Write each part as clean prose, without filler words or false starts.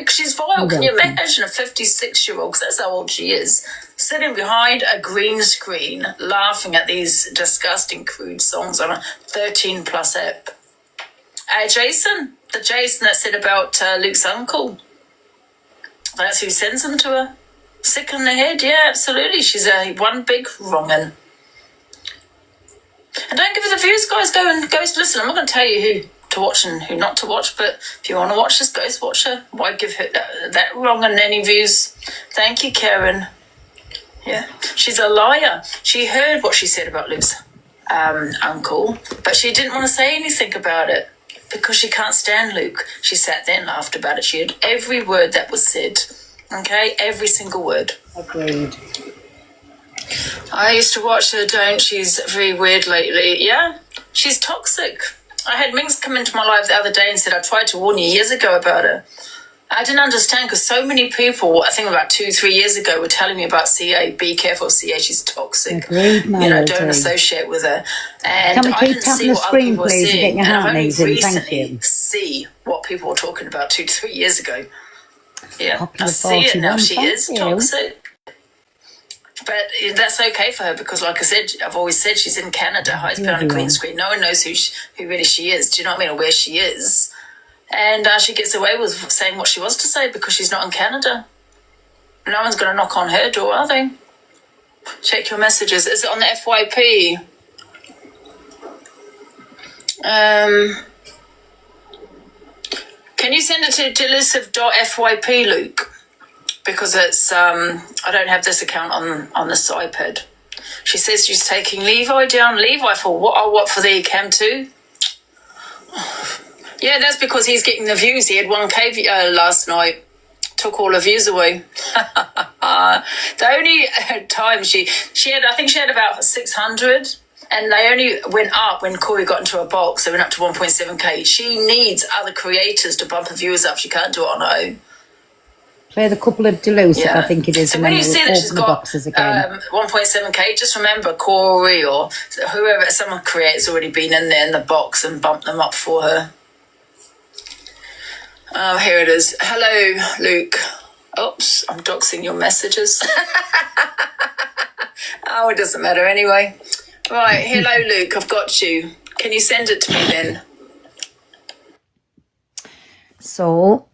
because she's vile. Can you imagine a 56-year-old, because that's how old she is, sitting behind a green screen laughing at these disgusting, crude songs on a 13-plus app? Jason, the Jason that said about Luke's uncle, that's who sends them to her. Sick in the head, yeah, absolutely. She's one big wrong'un. And don't give her the views, guys. Go listen. I'm not going to tell you who to watch and who not to watch, but if you want to watch this, go watch her. Why give her that wrong'un any views? Thank you, Karen. Yeah, she's a liar. She heard what she said about Luke's uncle, but she didn't want to say anything about it because she can't stand Luke. She sat there and laughed about it. She heard every word that was said. Okay, every single word. Agreed. I used to watch her, don't. She's very weird lately. Yeah, she's toxic. I had Minx come into my life the other day and said, I tried to warn you years ago about her. I didn't understand because so many people, I think about 2-3 years ago, were telling me about CA. Be careful, CA, she's toxic. Agreed, don't associate with her. And can we keep tapping the screen, please, and get your hand knees in? Thank you. See what people were talking about 2-3 years ago. Yeah, Popular I see it now. She is you. toxic. But that's okay for her because, like I said, I've always said she's in Canada. Hides been on a green screen. No one knows who really she is. Do you know what I mean? Or where she is. And she gets away with saying what she wants to say because she's not in Canada. No one's going to knock on her door, are they? Check your messages. Is it on the FYP? Can you send it to delusive.fyp, Luke? Because it's I don't have this account on this iPad. She says she's taking Levi down. Levi for what? Oh, what for the Cam 2? Yeah, that's because he's getting the views. He had 1K last night. Took all the views away. The only time she had, I think she had about 600. And they only went up when Corey got into a box. They went up to 1.7K. She needs other creators to bump her viewers up. She can't do it on her own. Play the couple of Delusive, I think it is. So when you see that she's got 1.7K, just remember Corey or whoever, some creator's already been in there in the box and bumped them up for her. Oh, here it is. Hello, Luke. Oops, I'm doxing your messages. Oh, it doesn't matter anyway. Right, hello, Luke. I've got you. Can you send it to me then? So,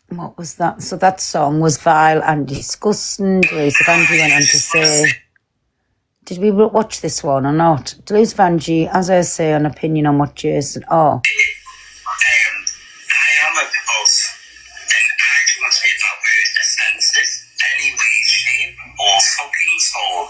what was that? So that song was vile and disgusting. Delusive Angie went on to say, did we watch this one or not? Delusive Angie, as I say, an opinion on what Jason... Oh. I am a divorce, and I do not say that word offensive, any way, shape, or fucking form.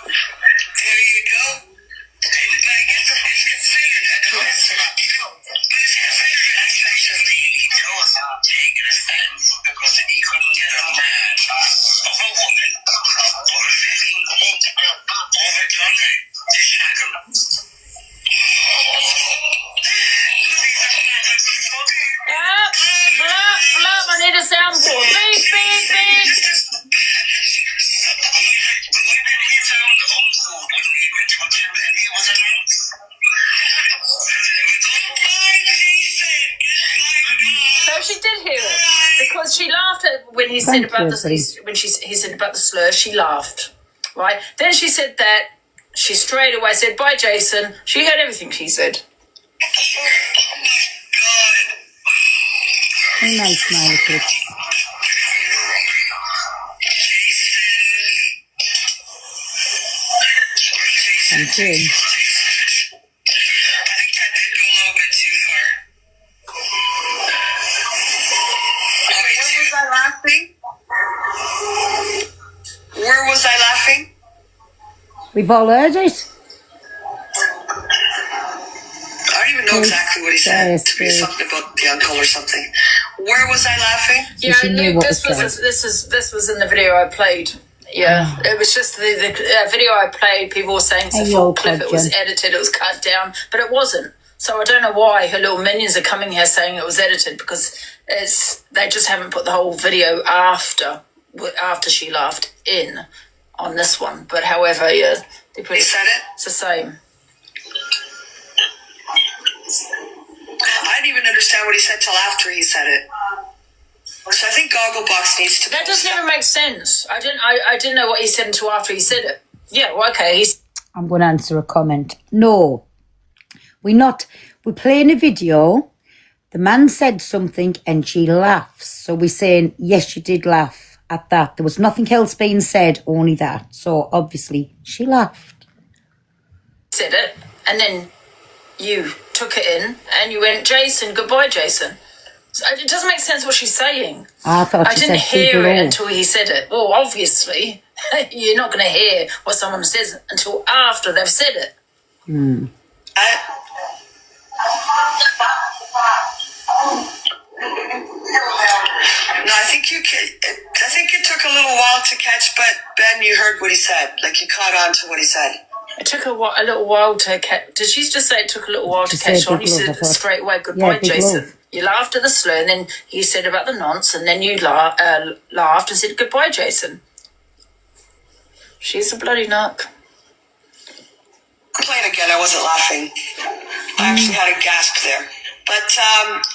There you go. And like, it's considered an offensive. But it's considered an offensive. He chose not taking offense because he couldn't get a man or a woman or a fucking cunt or a gunner to shag him. Flop, I need a soundboard. Beep, beep, beep. So she did hear it because she laughed at when he said about the when he said about the slur. She laughed, right? Then she said that she straight away said, "Bye, Jason." She heard everything she said. Hey, nice smiley kids. Thank you. I think that did go a little bit too far. Where was I laughing? Where was I laughing? We've all heard it. I don't even know exactly what he said. To be something about the uncle or something. Where was I laughing? Yeah, Luke, this was in the video I played. Yeah, it was just the video I played. People were saying it's a full clip. It was edited. It was cut down, but it wasn't. So I don't know why her little minions are coming here saying it was edited because they just haven't put the whole video after she laughed in on this one. But however, yeah, they said it. It's the same. I didn't even understand what he said till after he said it. Gogglebox needs to That post doesn't even make sense. I didn't know what he said until after he said it. Yeah, well, okay. I'm going to answer a comment. No, we're playing a video. The man said something and she laughs. So we're saying, yes, she did laugh at that. There was nothing else being said, only that. So obviously she laughed. Said it, and then you took it in and you went, Jason, goodbye, Jason. So it doesn't make sense what she's saying. I thought I she didn't said hear big it love. until he said it. Well, obviously, you're not going to hear what someone says until after they've said it. No, I think it took a little while to catch, but Ben, you heard what he said. Like, you caught on to what he said. It took a little while to catch. Did she just say it took a little while to She said catch on? big You love, I said thought. straight away, goodbye, Yeah, big Jason. love. You laughed at the slur, and then you said about the nonce, and then you laughed and said goodbye, Jason. She's a bloody nut. Play it again. I wasn't laughing. I actually had a gasp there. But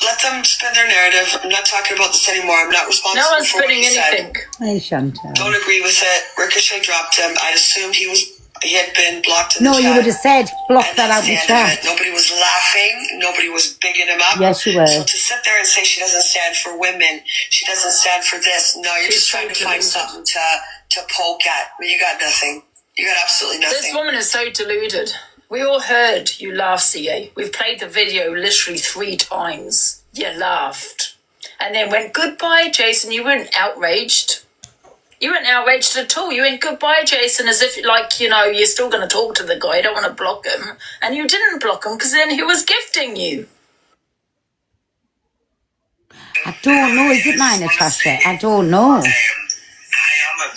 let them spin their narrative. I'm not talking about this anymore. I'm not responsible No one's for what spinning he said. anything. Hey, Chantal. Don't agree with it. Ricochet dropped him. I'd assumed he had been blocked in the No, chat. you would have said, block And that out that's the the end of chat. it. Nobody was laughing. Nobody was bigging him up. Yes, you were. So to sit there and say she doesn't stand for women, she doesn't stand for this. No, you're She's just trying to so find deluded. something to poke at. But you got nothing. You got absolutely nothing. This woman is so deluded. We all heard you laugh, CA. We've played the video literally 3 times. You laughed. And then went, goodbye, Jason. You weren't outraged. You weren't outraged at all. You went, goodbye, Jason, as if, like, you know, you're still going to talk to the guy. You don't want to block him. And you didn't block him because then he was gifting you. I don't know. Is it mine, Natasha? I don't know. I am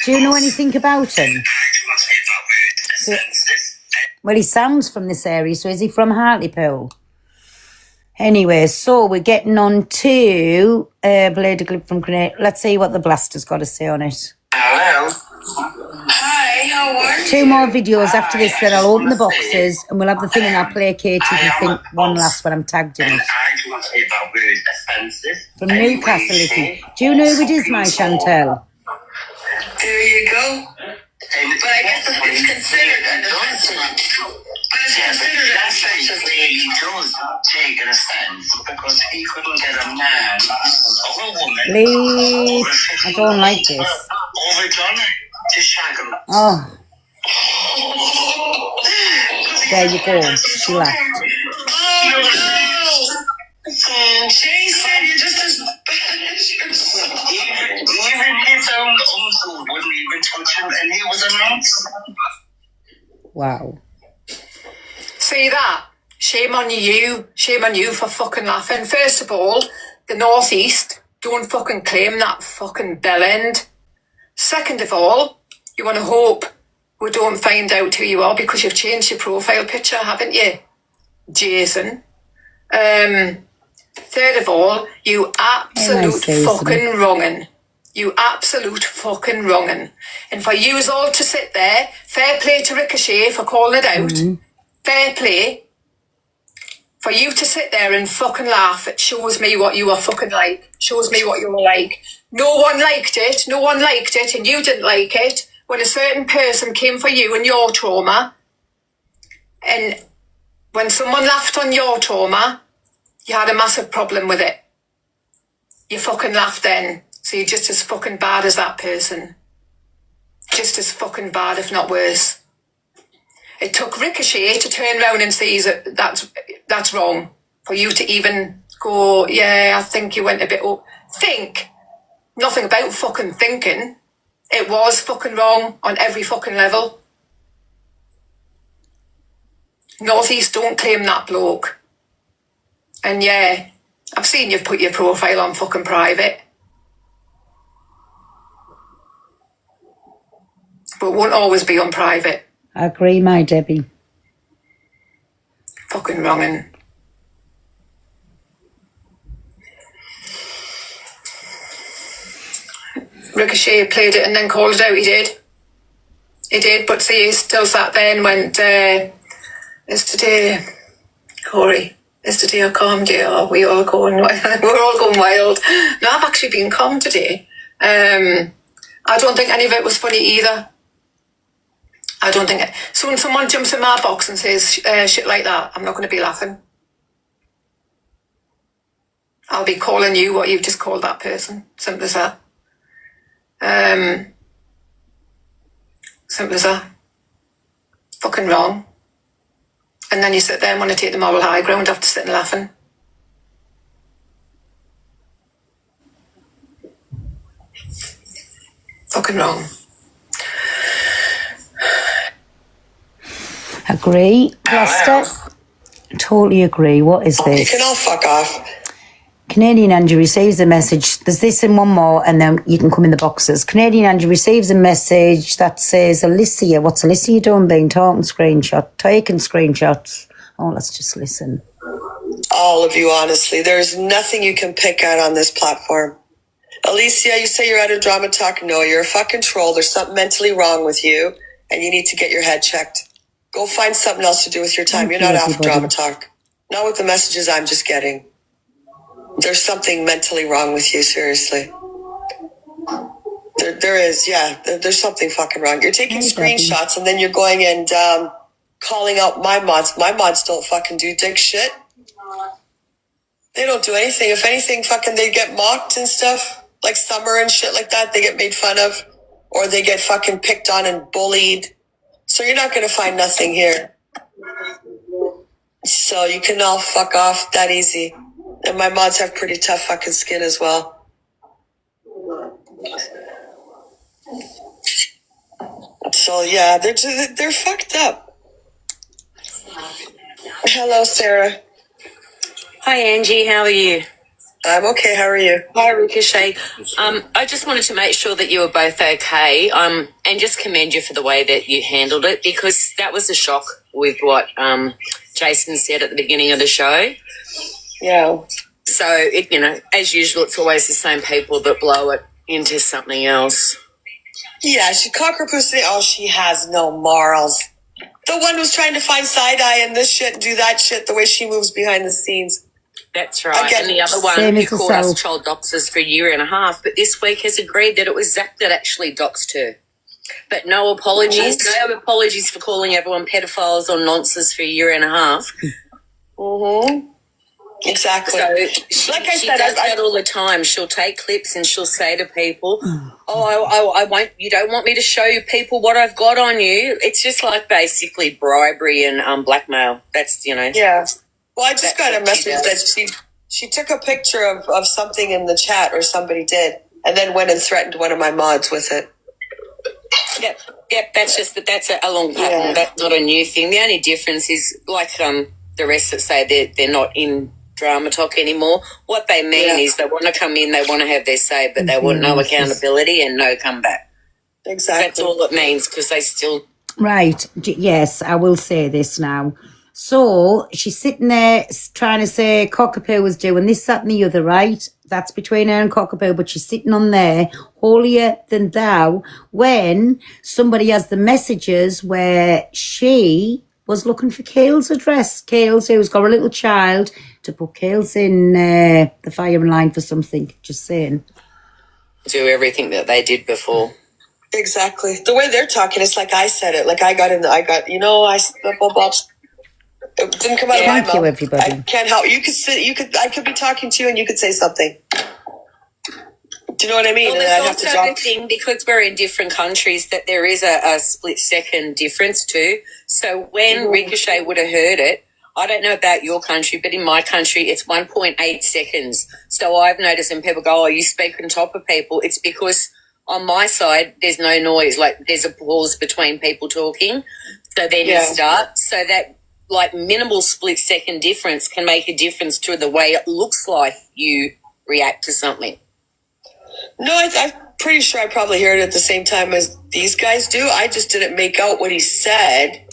Do you know anything about him? Well, he sounds from this area, so is he from Hartlepool? Anyway, so we're getting on to Blade of Glib from Grenade. Let's see what the Blaster's got to say on it. Hello. Hi, how are you? 2 more videos after this, then I'll open the boxes and we'll have the thing and I'll play Katie to think one last when I'm tagged in it. I want to say about words offensive. From Newcastle, is he? Do you know who it is, my Chantel? There you go. But I guess it's considered an offensive. But it's considered an offensive. He does take an offense because he couldn't get a man or a woman. Leave. I don't like this. Overdone to shag him. Oh. There you go. She laughed. Oh no! Jason, you're just as bad as yourself. Even his own uncle wouldn't even touch him, and he was a nonce. Wow. See that? Shame on you. Shame on you for fucking laughing. First of all, the North East don't fucking claim that fucking bell end. Second of all, you want to hope we don't find out who you are because you've changed your profile picture, haven't you, Jason? Third of all, you absolute fucking wrongin'. You absolute fucking wrongin'. And for yous all to sit there, fair play to Ricochet for calling it out. Fair play. For you to sit there and fucking laugh, it shows me what you are fucking like. Shows me what you were like. No one liked it. No one liked it, and you didn't like it. When a certain person came for you and your trauma, and when someone laughed on your trauma, you had a massive problem with it. You fucking laughed then. So you're just as fucking bad as that person. Just as fucking bad, if not worse. It took Ricochet to turn around and see that that's wrong. For you to even go, yeah, I think you went a bit up. Think. Nothing about fucking thinking. It was fucking wrong on every fucking level. Northeast don't claim that bloke. And yeah, I've seen you've put your profile on fucking private. But it won't always be on private. I agree, my Debbie. Fucking wrongin'. Ricochet played it and then called it out, he did. He did, but see, he still sat there and went, is today, Corey, is today a calm day? Are we all going wild? We're all going wild. No, I've actually been calm today. I don't think any of it was funny either. I don't think it. So when someone jumps in my box and says shit like that, I'm not going to be laughing. I'll be calling you what you've just called that person. Simple as that. Simple as that. Fucking wrong. And then you sit there and want to take the moral high ground after sitting laughing. Fucking wrong. Agree, Gloucester? Totally agree. What is You this? can all fuck off. Canadian Andrew receives a message. There's this and one more, and then you can come in the boxes. Canadian Andrew receives a message that says, Alicia, what's Alicia doing? Being taking screenshots. Oh, let's just listen. All of you, honestly. There's nothing you can pick out on this platform. Alicia, you say you're out of Drama Talk. No, you're a fucking troll. There's something mentally wrong with you, and you need to get your head checked. Go find something else to do with your time. You're not off Drama Talk. Not with the messages I'm just getting. There's something mentally wrong with you, seriously. There is, yeah. There's something fucking wrong. You're taking screenshots and then you're going and calling out my mods. My mods don't fucking do dick shit. They don't do anything. If anything, fucking they get mocked and stuff. Like Summer and shit like that. They get made fun of. Or they get fucking picked on and bullied. So you're not going to find nothing here. So you can all fuck off that easy. And my mods have pretty tough fucking skin as well. So yeah, they're fucked up. Hello, Sarah. Hi, Angie. How are you? I'm okay. How are you? Hi, Ricochet. I just wanted to make sure that you were both okay, and just commend you for the way that you handled it, because that was a shock with what Jason said at the beginning of the show. Yeah. So, as usual, it's always the same people that blow it into something else. Yeah, she cock her pussy. Oh, she has no morals. The one who's trying to find side-eye and this shit and do that shit, the way she moves behind the scenes. That's right. Again, and the other one same who as called herself. us child doxers for a year and a half, but this week has agreed that it was Zach that actually doxed her. But no apologies. No apologies for calling everyone pedophiles or nonces for a year and a half. Mm-hmm. Exactly. So Like I she said, does that all the time. She'll take clips and she'll say to people, I won't, you don't want me to show you people what I've got on you. It's just like basically bribery and blackmail. That's, Yeah. Well, I just got a That's what message she that she took a picture of something in the chat, or somebody did, and then went and threatened one of my mods with it. Yep, that's a long pattern. Yeah. That's not a new thing. The only difference is like the rest that say they're not in Drama Talk anymore. What they mean is they want to come in, they want to have their say, but they want no accountability and no comeback. Exactly. That's all it means, because they still... Right. Yes, I will say this now. So she's sitting there trying to say Cockapoo was doing this, that and the other, right? That's between her and Cockapoo, but she's sitting on there, holier than thou, when somebody has the messages where she was looking for Kale's address. Kale's, who's got a little child, to put Kale's in the firing line for something, just saying. do everything that they did before. Exactly. The way they're talking, it's like I said it. Like I got, it didn't come out of my mouth. Thank you, everybody. I can't help. I could be talking to you and you could say something. Do you know what I mean? Well, And there's I'd have to also drop. the thing, because we're in different countries, that there is a split-second difference too. So when Ricochet would have heard it, I don't know about your country, but in my country, it's 1.8 seconds. So I've noticed when people go, you speak on top of people, it's because on my side, there's no noise. Like, there's a pause between people talking. So then you start. So that, minimal split-second difference can make a difference to the way it looks like you react to something. No, I'm pretty sure I probably heard it at the same time as these guys do. I just didn't make out what he said.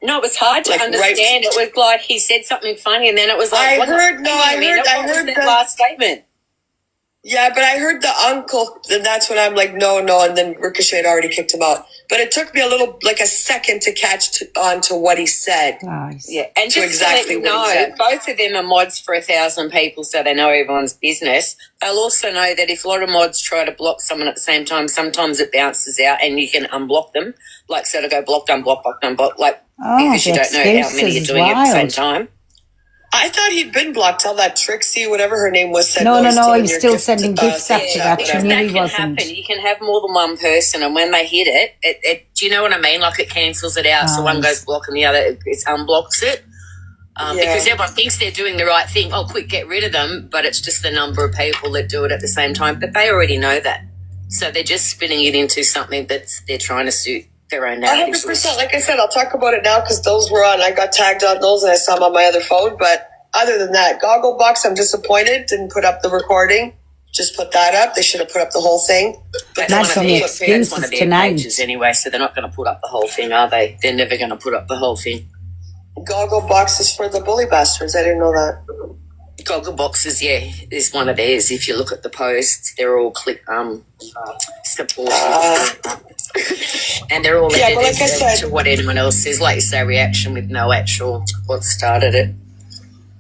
No, it was hard to understand. It was like he said something funny, and then it was like, I heard that last statement. Yeah, but I heard the uncle, and that's when I'm like, no, and then Ricochet had already kicked him out. But it took me a second to catch on to what he said. Nice. Yeah, and just exactly to let you what he know, said. both of them are mods for 1,000 people, so they know everyone's business. They'll also know that if a lot of mods try to block someone at the same time, sometimes it bounces out and you can unblock them. Like, so to go blocked, unblocked, blocked, unblocked, like, because you don't know how many you're doing at the same time. I thought he'd been blocked till that Trixie, whatever her name was, said No, he's he was still sending gifts after that. Because She that really can wasn't. happen. You can have more than one person, and when they hit it, do you know what I mean? Like, it cancels it out, so one goes block and the other it unblocks it. Because everyone thinks they're doing the right thing. Oh, quick, get rid of them. But it's just the number of people that do it at the same time. But they already know that. So they're just spinning it into something they're trying to suit their own narrative. 100%. Like I said, I'll talk about it now because those were on. I got tagged on those and I saw them on my other phone. But other than that, Gogglebox, I'm disappointed. Didn't put up the recording. Just put that up. They should have put up the whole thing. But that's on the excuses one of their tonight. pages anyway, so they're not going to put up the whole thing, are they? They're never going to put up the whole thing. Gogglebox is for the bully bastards. I didn't know that. Goggleboxes, is one of theirs. If you look at the posts, they're all supportive. And they're all edited like I said, to what anyone else says, like you say, reaction with no actual what started it.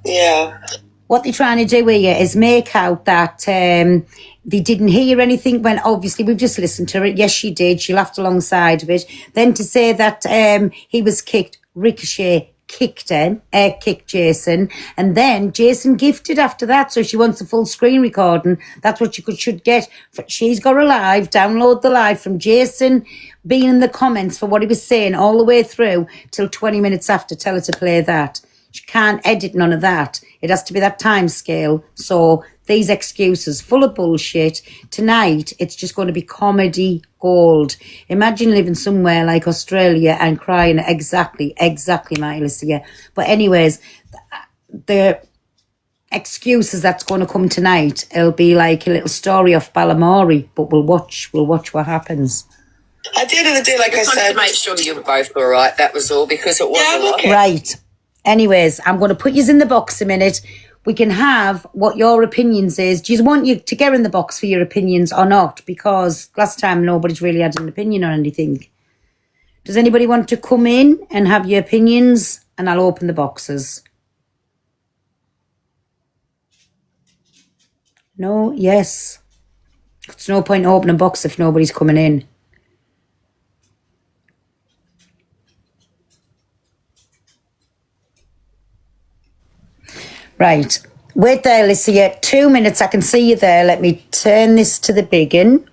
Yeah. What they're trying to do here is make out that they didn't hear anything when obviously we've just listened to it. Yes, she did. She laughed alongside of it. Then to say that he was kicked, Ricochet kicked Jason, and then Jason gifted after that. So she wants a full screen recording. That's what you should get. She's got a live. Download the live from Jason being in the comments for what he was saying all the way through till 20 minutes after. Tell her to play that. She can't edit none of that. It has to be that time scale. So these excuses, full of bullshit. Tonight, it's just going to be comedy gold. Imagine living somewhere like Australia and crying exactly, my Alicia. But anyways, the excuses that's going to come tonight, it'll be like a little story of Balamory, but we'll watch what happens. At the end of the day, like I said, to make sure you were both all right. That was all, because it was a lot. okay. Right. Anyways, I'm going to put you in the box a minute. We can have what your opinions is. Do you want you to get in the box for your opinions or not? Because last time nobody's really had an opinion on anything. Does anybody want to come in and have your opinions? And I'll open the boxes. No? Yes? It's no point opening a box if nobody's coming in. Right. Wait there, Alicia. 2 minutes. I can see you there. Let me turn this to the biggin.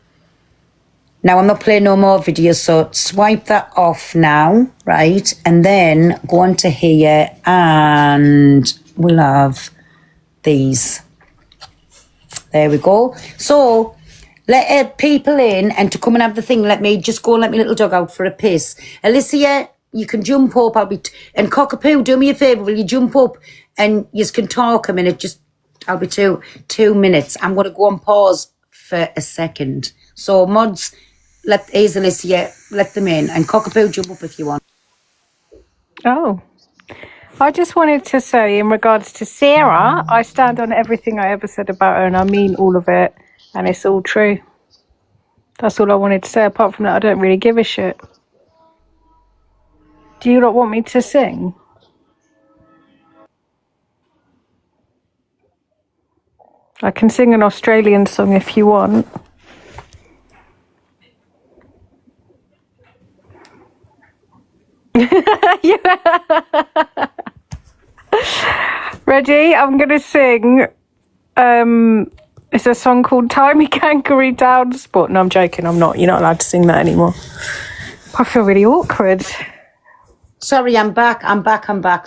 Now, I'm not playing no more videos, so swipe that off now, right? And then go on to here and we'll have these. There we go. So, let people in and to come and have the thing, let me little dog out for a piss. Alicia, you can jump up. And Cockapoo, do me a favour. Will you jump up and you can talk a minute? I'll be 2 minutes. I'm going to go on pause for a second. So mods, here's Alicia, let them in. And Cockapoo, jump up if you want. Oh, I just wanted to say in regards to Sarah, I stand on everything I ever said about her and I mean all of it. And it's all true. That's all I wanted to say. Apart from that, I don't really give a shit. Do you not want me to sing? I can sing an Australian song if you want. Ready? I'm going to sing. It's a song called Tie Me Kangaroo Down Spot. No, I'm joking. I'm not. You're not allowed to sing that anymore. I feel really awkward. Sorry, I'm back.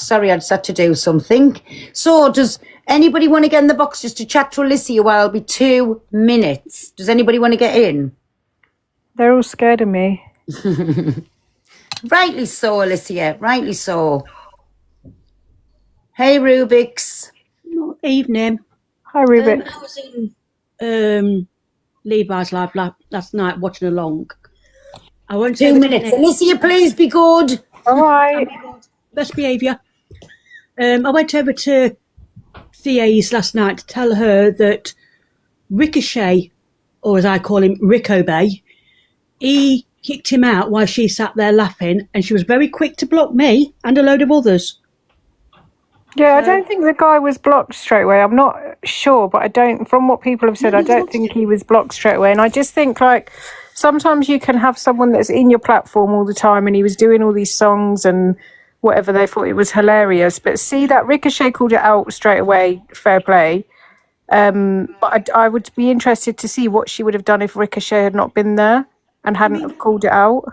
Sorry, I just had to do something. So, does anybody want to get in the box just to chat to Alicia while it'll be 2 minutes? Does anybody want to get in? They're all scared of me. Rightly so, Alicia. Rightly so. Hey, Rubik's. Evening. Hi, Rubik. I was in Levi's live last night watching along. I went 2 minutes. Alicia, please be good. All right. Best behaviour. I went over to CA's last night to tell her that Ricochet, or as I call him, Rick Obey, he kicked him out while she sat there laughing, and she was very quick to block me and a load of others. Yeah, I don't think the guy was blocked straight away. I'm not sure, but I don't, from what people have said, I don't think he was blocked straight away. And I just think, like, sometimes you can have someone that's in your platform all the time, and he was doing all these songs and whatever, they thought it was hilarious. But see that Ricochet called it out straight away, fair play. But I would be interested to see what she would have done if Ricochet had not been there and hadn't have called it out.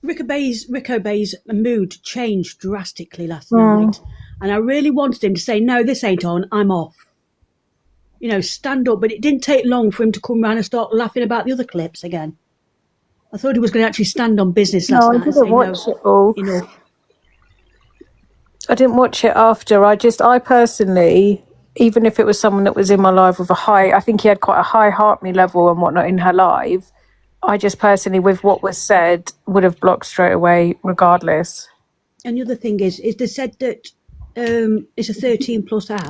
Rick Obey's mood changed drastically last night, and I really wanted him to say, no, this ain't on, I'm off. You know, stand up, but it didn't take long for him to come round and start laughing about the other clips again. I thought he was going to actually stand on business last night. I didn't watch it all. Enough. I didn't watch it after. I personally, even if it was someone that was in my life with I think he had quite a high heart me level and whatnot in her live, I just personally, with what was said, would have blocked straight away regardless. And the other thing is they said that it's a 13 plus app.